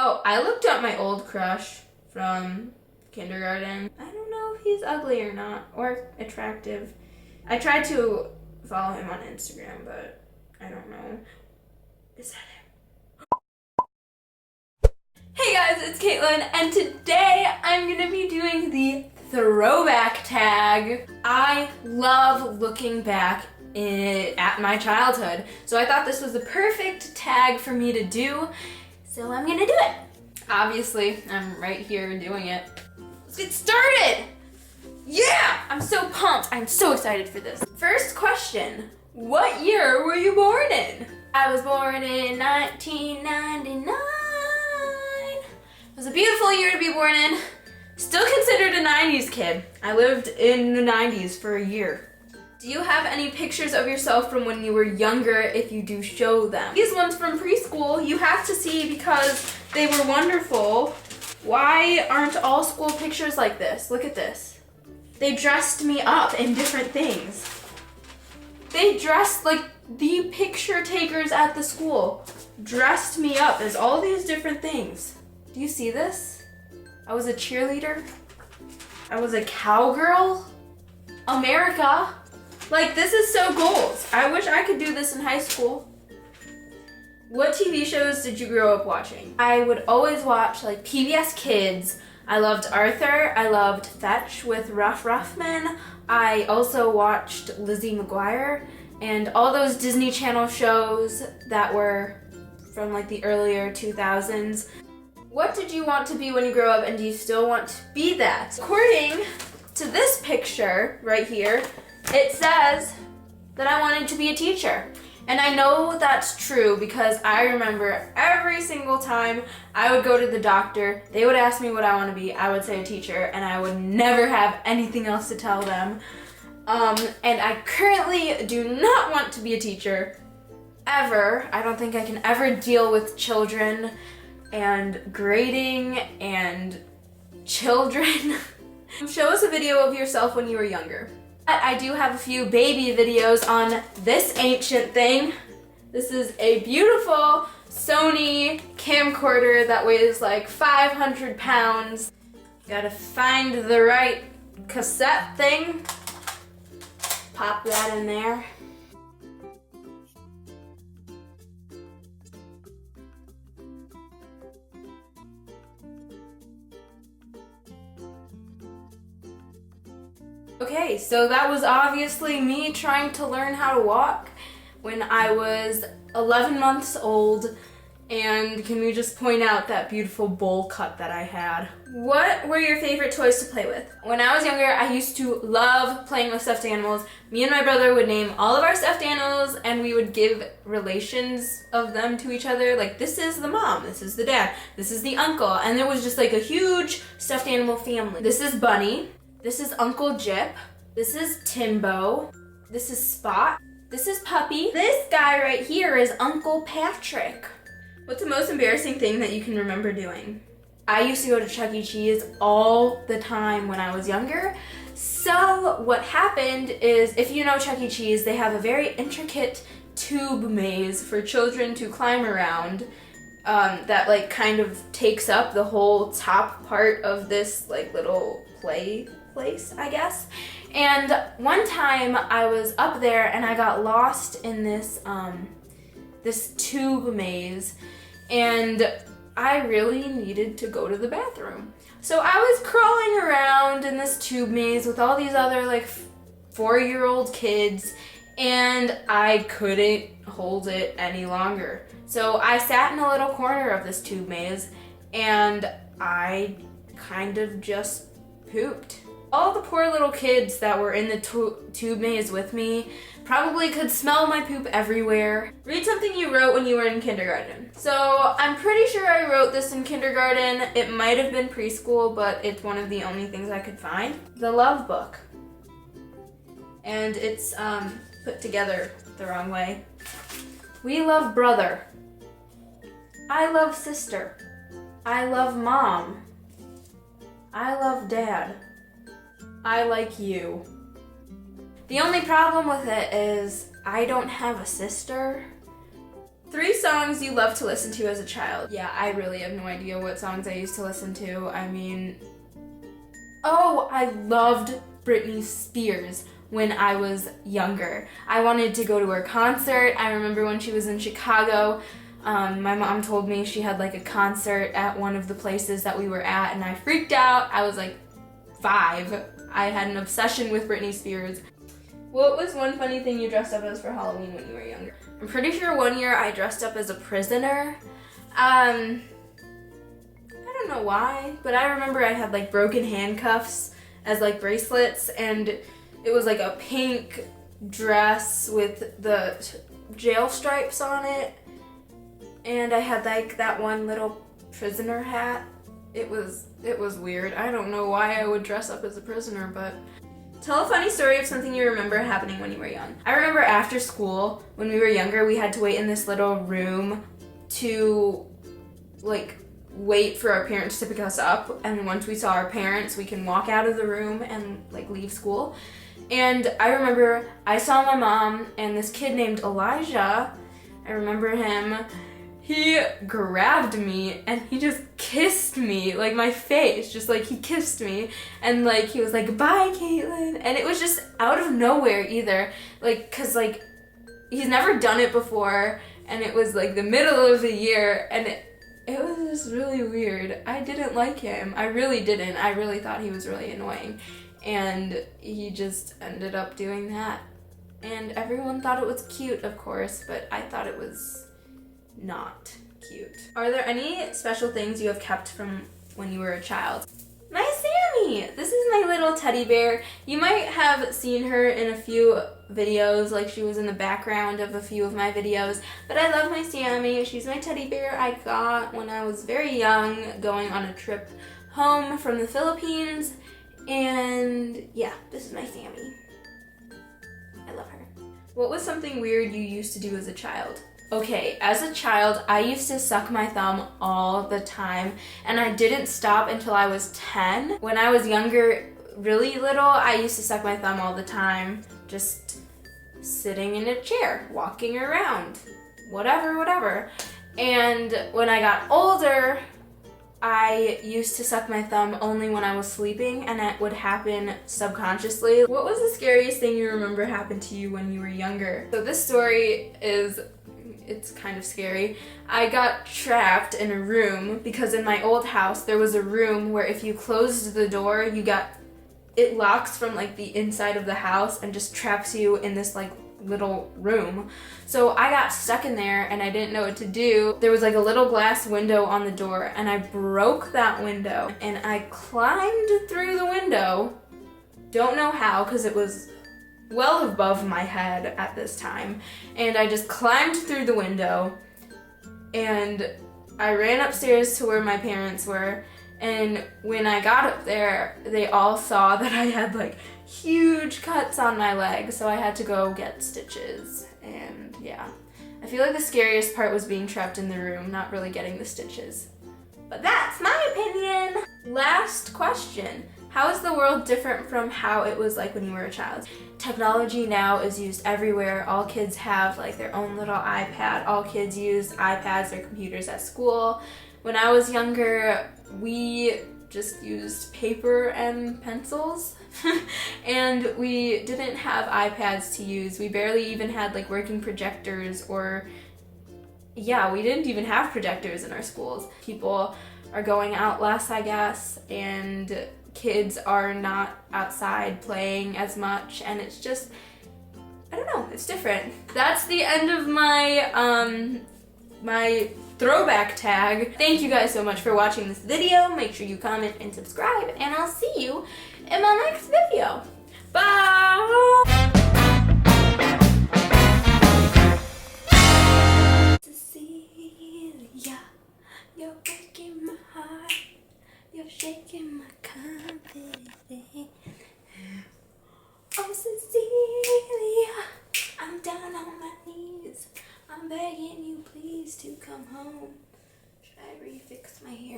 Oh, I looked up my old crush from kindergarten. I don't know if he's ugly or not, or attractive. I tried to follow him on Instagram, but I don't know. Is that him? Hey guys, it's Caitlin, and today I'm gonna be doing the Throwback Tag. I love looking back at my childhood, so I thought this was the perfect tag for me to do, so I'm gonna do it. Obviously, I'm right here doing it. Let's get started! Yeah! I'm so pumped. I'm so excited for this. First question, what year were you born in? I was born in 1999. It was a beautiful year to be born in. Still considered a 90s kid. I lived in the 90s for a year. Do you have any pictures of yourself from when you were younger? If you do, show them. These ones from preschool you have to see because they were wonderful. Why aren't all school pictures like this? Look at this. They dressed me up in different things. They dressed like the picture takers at the school dressed me up as all these different things. Do you see this? I was a cheerleader. I was a cowgirl. America. Like, this is so goals. I wish I could do this in high school. What TV shows did you grow up watching? I would always watch like PBS Kids. I loved Arthur. I loved Fetch with Ruff Ruffman. I also watched Lizzie McGuire and all those Disney Channel shows that were from like the earlier 2000s. What did you want to be when you grow up, and do you still want to be that? According to this picture right here, it says that I wanted to be a teacher. And I know that's true because I remember every single time I would go to the doctor, they would ask me what I want to be. I would say a teacher, and I would never have anything else to tell them. And I currently do not want to be a teacher, ever. I don't think I can ever deal with children and grading and children. Show us a video of yourself when you were younger. I do have a few baby videos on this ancient thing. This is a beautiful Sony camcorder that weighs like 500 pounds. Gotta find the right cassette thing. Pop that in there. Okay, so that was obviously me trying to learn how to walk when I was 11 months old. And can we just point out that beautiful bowl cut that I had? What were your favorite toys to play with? When I was younger, I used to love playing with stuffed animals. Me and my brother would name all of our stuffed animals, and we would give relations of them to each other. Like, this is the mom, this is the dad, this is the uncle. And there was just like a huge stuffed animal family. This is Bunny. This is Uncle Jip. This is Timbo. This is Spot. This is Puppy. This guy right here is Uncle Patrick. What's the most embarrassing thing that you can remember doing? I used to go to Chuck E. Cheese all the time when I was younger. So what happened is, if you know Chuck E. Cheese, they have a very intricate tube maze for children to climb around. That like kind of takes up the whole top part of this like little play place, I guess. And one time I was up there and I got lost in this this tube maze, and I really needed to go to the bathroom. So I was crawling around in this tube maze with all these other like 4-year-old kids, and I couldn't hold it any longer. So I sat in a little corner of this tube maze and I kind of just pooped. All the poor little kids that were in the tube maze with me probably could smell my poop everywhere. Read something you wrote when you were in kindergarten. So I'm pretty sure I wrote this in kindergarten. It might have been preschool, but it's one of the only things I could find. The Love Book. And it's put together the wrong way. We love brother. I love sister. I love mom. I love dad. I like you. The only problem with it is I don't have a sister, 3 songs you love to listen to as a child. Yeah, I really have no idea what songs I used to listen to. I mean, oh, I loved Britney Spears when I was younger. I wanted to go to her concert. I remember when she was in Chicago, my mom told me she had like a concert at one of the places that we were at, and I freaked out. I was like 5. I had an obsession with Britney Spears. What was one funny thing you dressed up as for Halloween when you were younger? I'm pretty sure one year I dressed up as a prisoner. I don't know why, but I remember I had like broken handcuffs as like bracelets, and it was like a pink dress with the jail stripes on it, and I had like that one little prisoner hat. It was weird. I don't know why I would dress up as a prisoner, but... Tell a funny story of something you remember happening when you were young. I remember after school, when we were younger, we had to wait in this little room to, like, wait for our parents to pick us up. And once we saw our parents, we can walk out of the room and, like, leave school. And I remember I saw my mom and this kid named Elijah. I remember him. He grabbed me and he just kissed me, like my face, just like he kissed me, and like he was like, "Bye, Caitlin," and it was just out of nowhere either, like, cause like he's never done it before, and it was like the middle of the year, and it was just really weird. I didn't like him. I really didn't. I really thought he was really annoying, and he just ended up doing that, and everyone thought it was cute, of course, but I thought it was not cute. Are there any special things you have kept from when you were a child? My Sammy! This is my little teddy bear. You might have seen her in a few videos, like she was in the background of a few of my videos, but I love my Sammy. She's my teddy bear I got when I was very young, going on a trip home from the Philippines, and yeah, this is my Sammy. I love her. What was something weird you used to do as a child? Okay, as a child, I used to suck my thumb all the time, and I didn't stop until I was 10. When I was younger, really little, I used to suck my thumb all the time, just sitting in a chair, walking around, whatever. And when I got older, I used to suck my thumb only when I was sleeping, and it would happen subconsciously. What was the scariest thing you remember happened to you when you were younger? So this story it's kind of scary. I got trapped in a room because in my old house there was a room where if you closed the door, it locks from like the inside of the house and just traps you in this like little room. So I got stuck in there and I didn't know what to do. There was like a little glass window on the door, and I broke that window and I climbed through the window. Don't know how, because it was well above my head at this time, and I just climbed through the window and I ran upstairs to where my parents were, and when I got up there they all saw that I had like huge cuts on my leg, so I had to go get stitches. And yeah, I feel like the scariest part was being trapped in the room, not really getting the stitches. But that's my opinion. Last question. How is the world different from how it was like when you were a child? Technology now is used everywhere. All kids have like their own little iPad. All kids use iPads or computers at school. When I was younger, we just used paper and pencils and we didn't have iPads to use. We barely even had like working projectors, or yeah, we didn't even have projectors in our schools. People are going out less, I guess, and kids are not outside playing as much, and it's just, I don't know, it's different. That's the end of my my throwback tag. Thank you guys so much for watching this video. Make sure you comment and subscribe, and I'll see you in my next video. Bye! Cecilia, you're breaking my heart. You're shaking my confidence. Oh, Cecilia, I'm down on my knees. I'm begging you, please, to come home. Should I refix my hair?